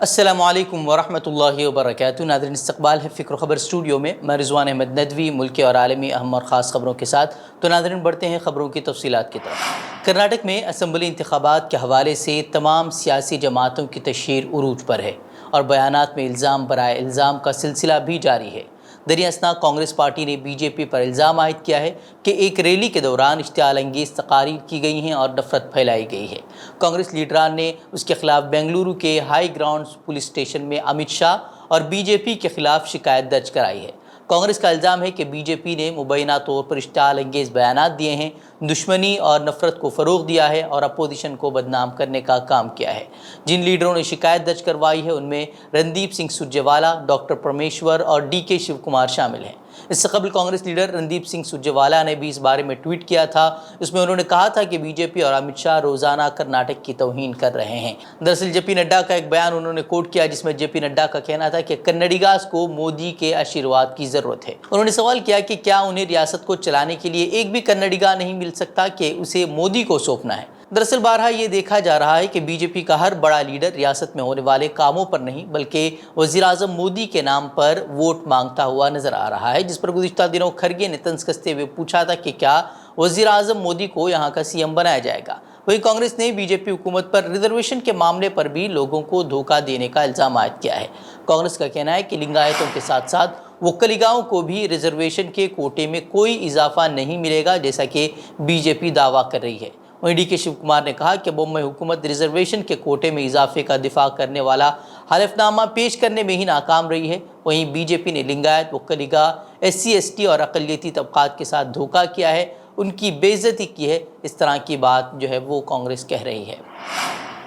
السلام علیکم ورحمۃ اللہ وبرکاتہ۔ ناظرین، استقبال ہے فکر و خبر اسٹوڈیو میں۔ میں رضوان احمد ندوی ملکی اور عالمی اہم اور خاص خبروں کے ساتھ۔ تو ناظرین، بڑھتے ہیں خبروں کی تفصیلات کی طرف۔ کرناٹک میں اسمبلی انتخابات کے حوالے سے تمام سیاسی جماعتوں کی تشہیر عروج پر ہے اور بیانات میں الزام برائے الزام کا سلسلہ بھی جاری ہے۔ دریں اثنا کانگریس پارٹی نے بی جے پی پر الزام عائد کیا ہے کہ ایک ریلی کے دوران اشتعال انگیز تقاریر کی گئی ہیں اور نفرت پھیلائی گئی ہے۔ کانگریس لیڈران نے اس کے خلاف بنگلورو کے ہائی گراؤنڈ پولیس اسٹیشن میں امت شاہ اور بی جے پی کے خلاف شکایت درج کرائی ہے۔ کانگریس کا الزام ہے کہ بی جے پی نے مبینہ طور پر اشتعال انگیز بیانات دیے ہیں، دشمنی اور نفرت کو فروغ دیا ہے اور اپوزیشن کو بدنام کرنے کا کام کیا ہے۔ جن لیڈروں نے شکایت درج کروائی ہے ان میں رندیپ سنگھ سرجیوالا، ڈاکٹر پرمیشور اور ڈی کے شیو کمار شامل ہیں۔ اس سے قبل کانگریس لیڈر رندیپ سنگھ سرجیوالا نے بھی اس بارے میں ٹویٹ کیا تھا۔ اس میں انہوں نے کہا تھا کہ بی جے پی اور امت شاہ روزانہ کرناٹک کی توہین کر رہے ہیں۔ دراصل جے پی نڈا کا ایک بیان انہوں نے کوٹ کیا جس میں جے پی نڈا کا کہنا تھا کہ کنڈیگاز کو مودی کے آشیرواد کی ضرورت ہے۔ انہوں نے سوال کیا کہ کیا انہیں ریاست کو چلانے کے لیے ایک بھی کنڈیگا نہیں مل سکتا کہ اسے مودی کو سونپنا ہے۔ دراصل بارہا یہ دیکھا جا رہا ہے کہ بی جے پی کا ہر بڑا لیڈر ریاست میں ہونے والے کاموں پر نہیں بلکہ وزیر اعظم مودی کے نام پر ووٹ مانگتا ہوا نظر آ رہا ہے، جس پر گزشتہ دنوں کھرگے نے طنز کستے ہوئے پوچھا تھا کہ کیا وزیر اعظم مودی کو یہاں کا سی ایم بنایا جائے گا۔ وہیں کانگریس نے بی جے پی حکومت پر ریزرویشن کے معاملے پر بھی لوگوں کو دھوکہ دینے کا الزام عائد کیا ہے۔ کانگریس کا کہنا ہے کہ لنگایتوں کے ساتھ ساتھ وکلیگاؤں کو بھی ریزرویشن کے کوٹے میں کوئی اضافہ نہیں ملے گا جیسا کہ بی جے پی دعویٰ کر رہی ہے۔ وہیں ڈی کے شیو کمار نے کہا کہ بومبئی حکومت ریزرویشن کے کوٹے میں اضافے کا دفاع کرنے والا حلف نامہ پیش کرنے میں ہی ناکام رہی ہے۔ وہیں بی جے پی نے Lingayat, Vokkaliga, SC ST اور اقلیتی طبقات کے ساتھ دھوکہ کیا ہے، ان کی بے عزتی کی ہے، اس طرح کی بات جو ہے وہ کانگریس کہہ رہی ہے۔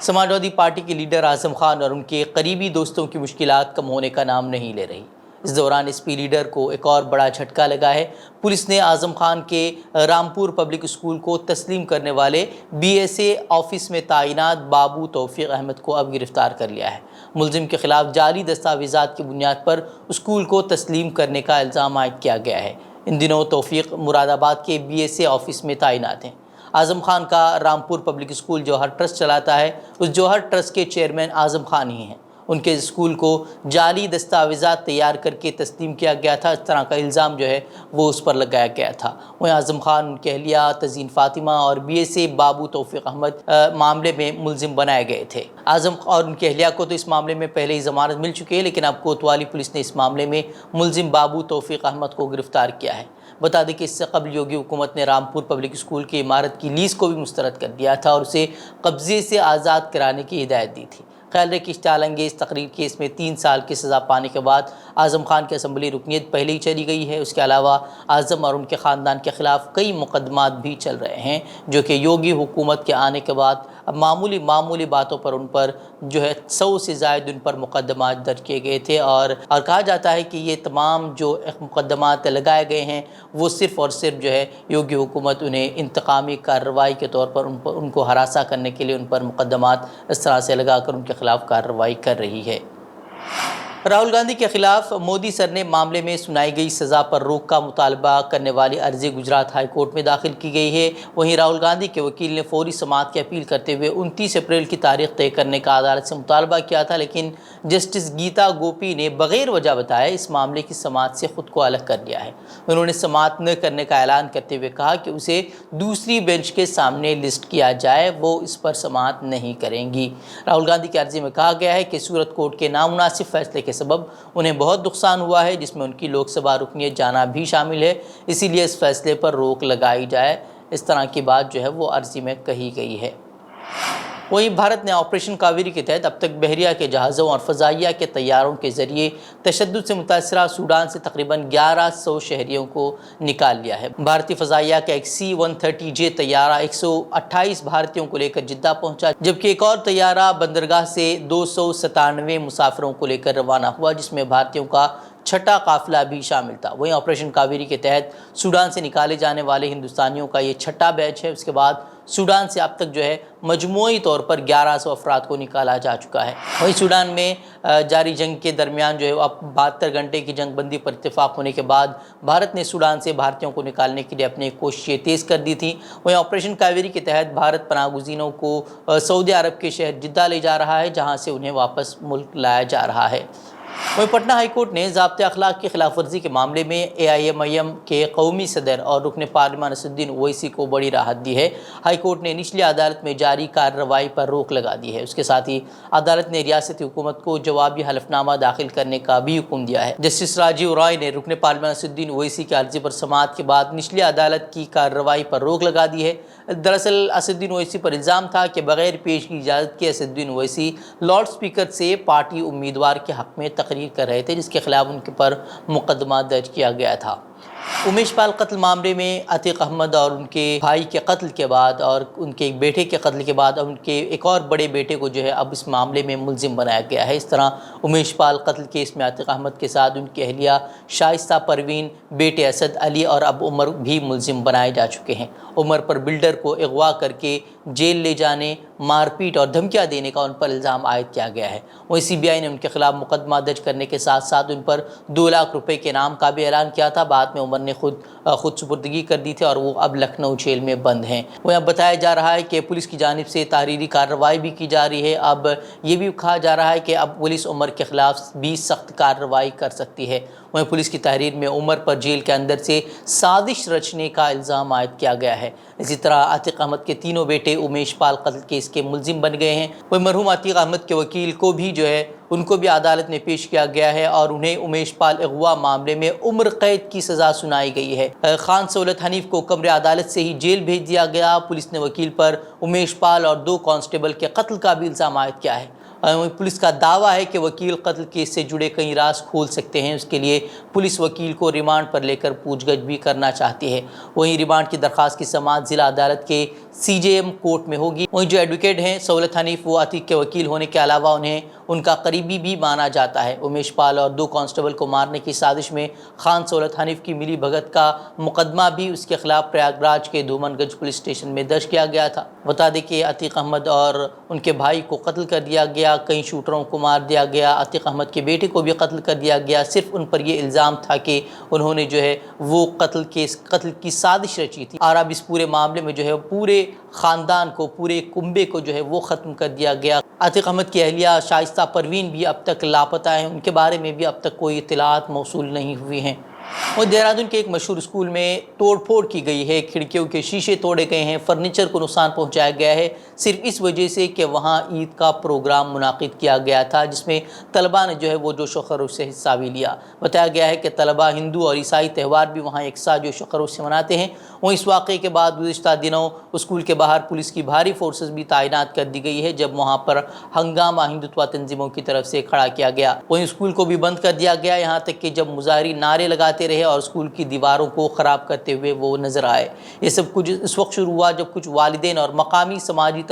سماجوادی پارٹی کے لیڈر اعظم خان اور ان کے قریبی دوستوں کی مشکلات کم ہونے کا نام نہیں لے رہی۔ اس دوران ایس پی لیڈر کو ایک اور بڑا جھٹکا لگا ہے۔ پولیس نے اعظم خان کے رامپور پبلک اسکول کو تسلیم کرنے والے بی ایس اے آفس میں تعینات بابو توفیق احمد کو اب گرفتار کر لیا ہے۔ ملزم کے خلاف جعلی دستاویزات کی بنیاد پر اسکول کو تسلیم کرنے کا الزام عائد کیا گیا ہے۔ ان دنوں توفیق مراد آباد کے بی ایس اے آفس میں تعینات ہیں۔ اعظم خان کا رامپور پبلک اسکول جوہر ٹرسٹ چلاتا ہے۔ اس جوہر ٹرسٹ کے چیئرمین اعظم خان ہی ہیں۔ ان کے اسکول کو جعلی دستاویزات تیار کر کے تسلیم کیا گیا تھا، اس طرح کا الزام جو ہے وہ اس پر لگایا گیا تھا۔ وہیں اعظم خان، ان کی اہلیہ تزین فاطمہ اور بی ایس اے بابو توفیق احمد معاملے میں ملزم بنائے گئے تھے۔ اعظم اور ان کی اہلیہ کو تو اس معاملے میں پہلے ہی ضمانت مل چکی ہے، لیکن اب کوتوالی پولیس نے اس معاملے میں ملزم بابو توفیق احمد کو گرفتار کیا ہے۔ بتا دیں کہ اس سے قبل یوگی حکومت نے رامپور پبلک اسکول کی عمارت کی لیز کو بھی مسترد کر دیا تھا اور اسے قبضے سے آزاد کرانے کی ہدایت دی تھی۔ خیال ہے کہ اشتعال انگیز تقریر کیس میں 3 سال کی سزا پانے کے بعد اعظم خان کی اسمبلی رکنیت پہلے ہی چلی گئی ہے۔ اس کے علاوہ اعظم اور ان کے خاندان کے خلاف کئی مقدمات بھی چل رہے ہیں جو کہ یوگی حکومت کے آنے کے بعد اب معمولی باتوں پر ان پر جو ہے 100 سے زائد ان پر مقدمات درج کیے گئے تھے اور کہا جاتا ہے کہ یہ تمام جو مقدمات لگائے گئے ہیں وہ صرف اور صرف جو ہے یوگی حکومت انہیں انتقامی کارروائی کے طور پر ان کو ہراساں کرنے کے لیے ان پر مقدمات اس طرح سے لگا کر ان کے خلاف کارروائی کر رہی ہے۔ راہل گاندھی کے خلاف مودی سر نے معاملے میں سنائی گئی سزا پر روک کا مطالبہ کرنے والی عرضی گجرات ہائی کورٹ میں داخل کی گئی ہے۔ وہیں راہل گاندھی کے وکیل نے فوری سماعت کی اپیل کرتے ہوئے 29 اپریل کی تاریخ طے کرنے کا عدالت سے مطالبہ کیا تھا، لیکن جسٹس گیتا گوپی نے بغیر وجہ بتائے اس معاملے کی سماعت سے خود کو الگ کر لیا ہے۔ انہوں نے سماعت نہ کرنے کا اعلان کرتے ہوئے کہا کہ اسے دوسری بینچ کے سامنے لسٹ کیا جائے، وہ اس پر سماعت نہیں کریں گی۔ راہل گاندھی کی عرضی میں کہا گیا ہے کہ سورت کورٹ کے نامناسب فیصلے کے سبب انہیں بہت نقصان ہوا ہے، جس میں ان کی لوک سبھا رکنیت جانا بھی شامل ہے، اسی لیے اس فیصلے پر روک لگائی جائے، اس طرح کی بات جو ہے وہ عرضی میں کہی گئی ہے۔ وہیں بھارت نے آپریشن کاویری کے تحت اب تک بحریہ کے جہازوں اور فضائیہ کے طیاروں کے ذریعے تشدد سے متاثرہ سوڈان سے تقریباً 1100 شہریوں کو نکال لیا ہے۔ بھارتی فضائیہ کا ایک C-130J طیارہ 128 بھارتیوں کو لے کر جدہ پہنچا، جبکہ ایک اور طیارہ بندرگاہ سے 297 مسافروں کو لے کر روانہ ہوا، جس میں بھارتیوں کا چھٹا قافلہ بھی شامل تھا۔ وہیں آپریشن کاویری کے تحت سوڈان سے نکالے جانے والے ہندوستانیوں کا یہ چھٹا بیچ ہے۔ اس کے بعد سوڈان سے اب تک مجموعی طور پر 1100 افراد کو نکالا جا چکا ہے۔ وہیں سوڈان میں جاری جنگ کے درمیان اب 72 گھنٹے کی جنگ بندی پر اتفاق ہونے کے بعد بھارت نے سوڈان سے بھارتیوں کو نکالنے کے لیے اپنی کوششیں تیز کر دی تھیں۔ وہیں آپریشن کاویری کے تحت بھارت پناہ گزینوں کو سعودی عرب کے شہر جدہ لے جا رہا ہے، جہاں سے انہیں واپس ملک لایا جا رہا ہے۔ وہیں پٹنہ ہائی کورٹ نے ضابطۂ اخلاق کی خلاف ورزی کے معاملے میں AIMIM کے قومی صدر اور رکن پارلیمان اسد الدین اویسی کو بڑی راحت دی ہے۔ ہائی کورٹ نے نچلی عدالت میں جاری کارروائی پر روک لگا دی ہے۔ اس کے ساتھ ہی عدالت نے ریاستی حکومت کو جوابی حلفنامہ داخل کرنے کا بھی حکم دیا ہے۔ جسٹس راجیو رائے نے رکن پارلیمان اسد الدین اویسی کی عرضی پر سماعت کے بعد نچلی عدالت کی کارروائی پر روک لگا دی ہے۔ دراصل اسد الدین اویسی پر الزام تھا کہ بغیر پیشگی اجازت کے اسد الدین اویسی لاؤڈ اسپیکر سے پارٹی امیدوار کے حق میں تقریر کر رہے تھے، جس کے خلاف ان پر مقدمہ درج کیا گیا تھا۔ امیش پال قتل معاملے میں عتیق احمد اور ان کے بھائی کے قتل کے بعد اور ان کے ایک بیٹے کے قتل کے بعد ان کے ایک اور بڑے بیٹے کو اب اس معاملے میں ملزم بنایا گیا ہے۔ اس طرح امیش پال قتل کیس میں عتیق احمد کے ساتھ ان کی اہلیہ شائستہ پروین، بیٹے اسد علی اور اب عمر بھی ملزم بنائے جا چکے ہیں۔ عمر پر بلڈر کو اغوا کر کے جیل لے جانے، مار پیٹ اور دھمکیاں دینے کا ان پر الزام عائد کیا گیا ہے۔ وہیں CBI نے ان کے خلاف مقدمہ درج کرنے کے ساتھ ساتھ ان پر 2 لاکھ روپے کے انعام کا بھی اعلان کیا تھا۔ بعد میں عمر نے خود سپردگی کر دی تھی اور وہ اب لکھنؤ جیل میں بند ہیں۔ وہ اب بتایا جا رہا ہے کہ پولیس کی جانب سے تحریری کارروائی بھی کی جا رہی ہے۔ اب یہ بھی کہا جا رہا ہے کہ اب پولیس عمر کے خلاف بھی سخت کارروائی کر سکتی ہے۔ وہیں پولیس کی تحریر میں عمر پر جیل کے اندر سے سازش رچنے کا الزام عائد کیا گیا ہے۔ اسی طرح عتیق احمد کے تینوں بیٹے امیش پال قتل کیس کے ملزم بن گئے ہیں۔ وہ مرحوم عتیق احمد کے وکیل کو بھی ان کو بھی عدالت میں پیش کیا گیا ہے اور انہیں امیش پال اغوا معاملے میں عمر قید کی سزا سنائی گئی ہے۔ خان سہولت حنیف کو کمرے عدالت سے ہی جیل بھیج دیا گیا۔ پولیس نے وکیل پر امیش پال اور 2 کانسٹیبل کے قتل کا بھی الزام عائد کیا ہے۔ پولیس کا دعویٰ ہے کہ وکیل قتل کیس سے جڑے کئی راز کھول سکتے ہیں۔ اس کے لیے پولیس وکیل کو ریمانڈ پر لے کر پوچھ گچھ بھی کرنا چاہتی ہے۔ وہیں ریمانڈ کی درخواست کی سماعت ضلع عدالت کے CJM کورٹ میں ہوگی۔ وہیں جو ایڈوکیٹ ہیں سہولت حنیف، وہ عتیق کے وکیل ہونے کے علاوہ انہیں ان کا قریبی بھی مانا جاتا ہے۔ امیش پال اور 2 کانسٹیبل کو مارنے کی سازش میں خان سہولت حنیف کی ملی بھگت کا مقدمہ بھی اس کے خلاف پریاگ راج کے دھومن گنج پولیس اسٹیشن میں درج کیا گیا تھا۔ بتا دیں کہ عتیق احمد اور ان کے بھائی کو قتل کر دیا گیا، کئی شوٹروں کو مار دیا گیا، عتیق احمد کے بیٹے کو بھی قتل کر دیا گیا۔ صرف ان پر یہ الزام تھا کہ انہوں نے وہ قتل کی سازش رچی تھی اور اب اس پورے معاملے میں پورے خاندان کو، پورے کنبے کو وہ ختم کر دیا گیا۔ عتیق احمد کی اہلیہ شائستہ پروین بھی اب تک لاپتہ ہیں، ان کے بارے میں بھی اب تک کوئی اطلاعات موصول نہیں ہوئی ہیں۔ اور دہرادون کے ایک مشہور اسکول میں توڑ پھوڑ کی گئی ہے، کھڑکیوں کے شیشے توڑے گئے ہیں، فرنیچر کو نقصان پہنچایا گیا ہے، صرف اس وجہ سے کہ وہاں عید کا پروگرام منعقد کیا گیا تھا جس میں طلباء نے وہ جوش و خروش سے حصہ بھی لیا۔ بتایا گیا ہے کہ طلباء ہندو اور عیسائی تہوار بھی وہاں یکساں جوش و خروش سے مناتے ہیں۔ وہ اس واقعے کے بعد گزشتہ دنوں اسکول کے باہر پولیس کی بھاری فورسز بھی تعینات کر دی گئی ہے، جب وہاں پر ہنگامہ ہندوتوا تنظیموں کی طرف سے کھڑا کیا گیا۔ وہیں اسکول کو بھی بند کر دیا گیا، یہاں تک کہ جب مظاہرین نعرے لگاتے رہے اور اسکول کی دیواروں کو خراب کرتے ہوئے وہ نظر آئے۔ یہ سب کچھ اس وقت شروع ہوا جب کچھ والدین اور مقامی سماجی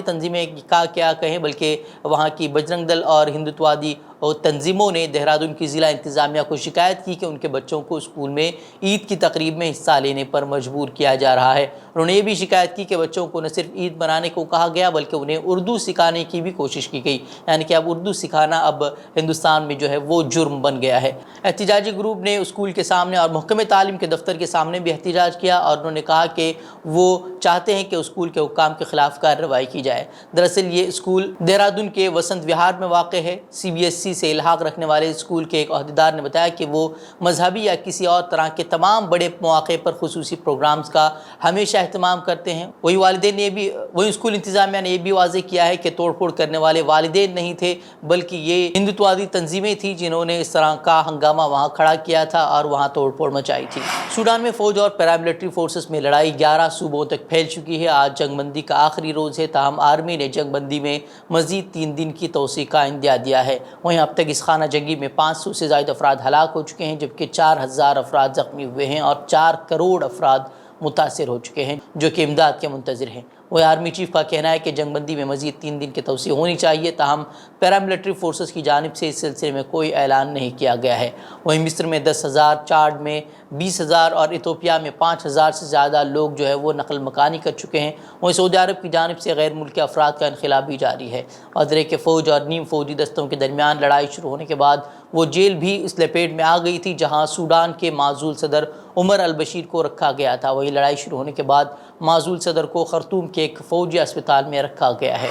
تنظیمیں کیا کہیں بلکہ وہاں کی بجرنگ دل اور ہندوتوادی تنظیموں نے دہرادون کی ضلع انتظامیہ کو شکایت کی کہ ان کے بچوں کو اسکول میں عید کی تقریب میں حصہ لینے پر مجبور کیا جا رہا ہے۔ انہوں نے یہ بھی شکایت کی کہ بچوں کو نہ صرف عید منانے کو کہا گیا بلکہ انہیں اردو سکھانے کی بھی کوشش کی گئی، یعنی کہ اب اردو سکھانا اب ہندوستان میں وہ جرم بن گیا ہے۔ احتجاجی گروپ نے اسکول کے سامنے اور محکمہ تعلیم کے دفتر کے سامنے بھی احتجاج کیا اور انہوں نے کہا کہ وہ چاہتے ہیں کہ اسکول کے حکام کے خلاف کارروائی کی جائے۔ دراصل یہ اسکول دہرادون کے وسنت وہار میں واقع ہے۔ CBSE سے الحاق رکھنے والے اسکول کے ایک عہدیدار نے بتایا کہ وہ مذہبی یا کسی اور طرح کے تمام بڑے مواقع پر خصوصی پروگرامز کا ہمیشہ اہتمام کرتے ہیں۔ وہی اسکول انتظامیہ نے یہ بھی واضح کیا ہے کہ توڑ پھوڑ کرنے والے والدین نہیں تھے بلکہ یہ ہندوتوادی تنظیمیں تھیں جنہوں نے اس طرح کا ہنگامہ وہاں کھڑا کیا تھا اور وہاں توڑ پھوڑ مچائی تھی۔ سوڈان میں فوج اور پیراملٹری فورسز میں لڑائی 11 صوبوں تک پھیل چکی ہے۔ آج جنگ بندی کا آخری روز ہے، تاہم آرمی نے جنگ بندی میں مزید 3 دن کی توسیع کا اندیا دیا ہے۔ وہیں اب تک اس خانہ جنگی میں 500 سے زائد افراد ہلاک ہو چکے ہیں جبکہ 4000 افراد زخمی ہوئے ہیں اور 4 کروڑ افراد متاثر ہو چکے ہیں جو کہ امداد کے منتظر ہیں۔ وہ آرمی چیف کا کہنا ہے کہ جنگ بندی میں مزید 3 دن کی توسیع ہونی چاہیے، تاہم پیراملٹری فورسز کی جانب سے اس سلسلے میں کوئی اعلان نہیں کیا گیا ہے۔ وہیں مصر میں 10,000، چاڈ میں 20,000 اور ایتھوپیا میں 5,000 سے زیادہ لوگ جو ہے وہ نقل مکانی کر چکے ہیں۔ وہیں سعودی عرب کی جانب سے غیر ملکی افراد کا انخلا بھی جاری ہے۔ ادرے کے فوج اور نیم فوجی دستوں کے درمیان لڑائی شروع ہونے کے بعد وہ جیل بھی اس لپیٹ میں آ گئی تھی جہاں سوڈان کے معزول صدر عمر البشیر کو رکھا گیا تھا۔ وہی لڑائی شروع ہونے کے بعد معزول صدر کو خرطوم کے ایک فوجی اسپتال میں رکھا گیا ہے۔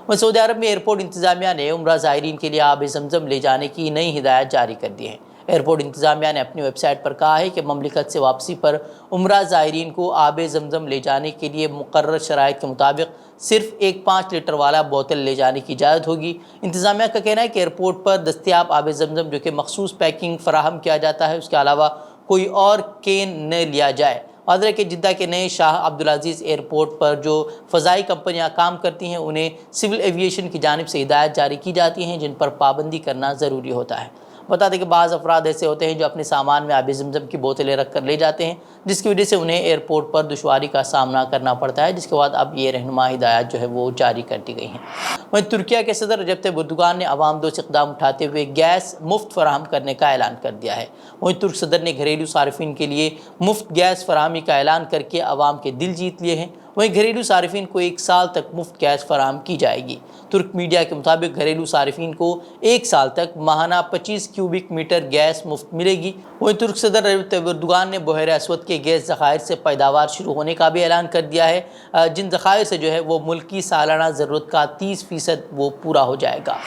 سعودی عرب میں ایئرپورٹ انتظامیہ نے عمرہ زائرین کے لیے آب زمزم لے جانے کی نئی ہدایت جاری کر دی ہے۔ ایئرپورٹ انتظامیہ نے اپنی ویب سائٹ پر کہا ہے کہ مملکت سے واپسی پر عمرہ زائرین کو آب زمزم لے جانے کے لیے مقرر شرائط کے مطابق صرف ایک 5 لیٹر والا بوتل لے جانے کی اجازت ہوگی۔ انتظامیہ کا کہنا ہے کہ ایئرپورٹ پر دستیاب آب زمزم جو کہ مخصوص پیکنگ فراہم کیا جاتا ہے، اس کے علاوہ کوئی اور کین نہ لیا جائے۔ ادرے کے جدہ کے نئے شاہ عبدالعزیز ایئرپورٹ پر جو فضائی کمپنیاں کام کرتی ہیں انہیں سول ایویشن کی جانب سے ہدایت جاری کی جاتی ہیں جن پر پابندی کرنا ضروری ہوتا ہے۔ بتا دیں کہ بعض افراد ایسے ہوتے ہیں جو اپنے سامان میں آب زمزم کی بوتلیں رکھ کر لے جاتے ہیں، جس کی وجہ سے انہیں ایئرپورٹ پر دشواری کا سامنا کرنا پڑتا ہے، جس کے بعد اب یہ رہنما ہدایات جو ہے وہ جاری کر دی گئی ہیں۔ وہیں ترکیہ کے صدر رجب طیب اردوغان نے عوام دوست اقدام اٹھاتے ہوئے گیس مفت فراہم کرنے کا اعلان کر دیا ہے۔ وہیں ترک صدر نے گھریلو صارفین کے لیے مفت گیس فراہمی کا اعلان کر کے عوام کے دل جیت لیے ہیں۔ وہیں گھریلو صارفین کو 1 سال تک مفت گیس فراہم کی جائے گی۔ ترک میڈیا کے مطابق گھریلو صارفین کو 1 سال تک ماہانہ 25 کیوبک میٹر گیس مفت ملے گی۔ وہیں ترک صدر رجب طیب اردوغان نے بحیرہ اسود کے گیس ذخائر سے پیداوار شروع ہونے کا بھی اعلان کر دیا ہے، جن ذخائر سے جو ہے وہ ملک کی سالانہ ضرورت کا 30% وہ پورا ہو جائے گا۔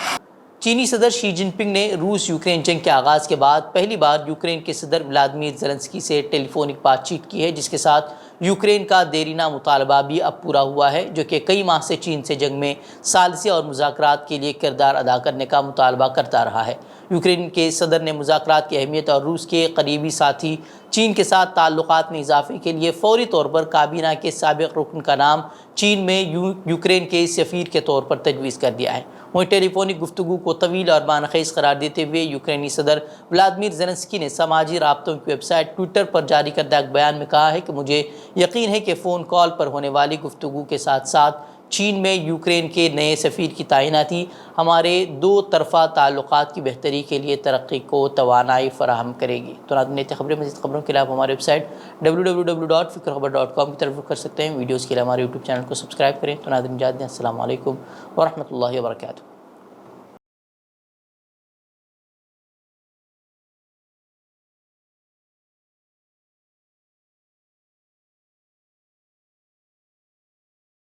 چینی صدر شی جن پنگ نے روس یوکرین جنگ کے آغاز کے بعد پہلی بار یوکرین کے صدر ولادیمیر زیلنسکی سے ٹیلی فونک بات چیت کی ہے، جس کے ساتھ یوکرین کا دیرینہ مطالبہ بھی اب پورا ہوا ہے، جو کہ کئی ماہ سے چین سے جنگ میں ثالثی اور مذاکرات کے لیے کردار ادا کرنے کا مطالبہ کرتا رہا ہے۔ یوکرین کے صدر نے مذاکرات کی اہمیت اور روس کے قریبی ساتھی چین کے ساتھ تعلقات میں اضافے کے لیے فوری طور پر کابینہ کے سابق رکن کا نام چین میں یوکرین کے سفیر کے طور پر تجویز کر دیا ہے۔ وہیں ٹیلی فونک گفتگو کو طویل اور معنی قرار دیتے ہوئے یوکرینی صدر ولادیمیر زیلنسکی نے سماجی رابطوں کی ویب سائٹ ٹویٹر پر جاری کردہ ایک بیان میں کہا ہے کہ مجھے یقین ہے کہ فون کال پر ہونے والی گفتگو کے ساتھ ساتھ چین میں یوکرین کے نئے سفیر کی تعیناتی ہمارے 2 طرفہ تعلقات کی بہتری کے لیے ترقی کو توانائی فراہم کرے گی۔ تو ناظرین خبریں مزید خبروں کے لیے آپ ہماری ویب سائٹ www.fikrkhabar.com کی طرف رخ کر سکتے ہیں۔ ویڈیوز کے لیے ہمارے یوٹیوب چینل کو سبسکرائب کریں۔ تو ناظرین اجازت دیں، السلام علیکم ورحمۃ اللہ وبرکاتہ۔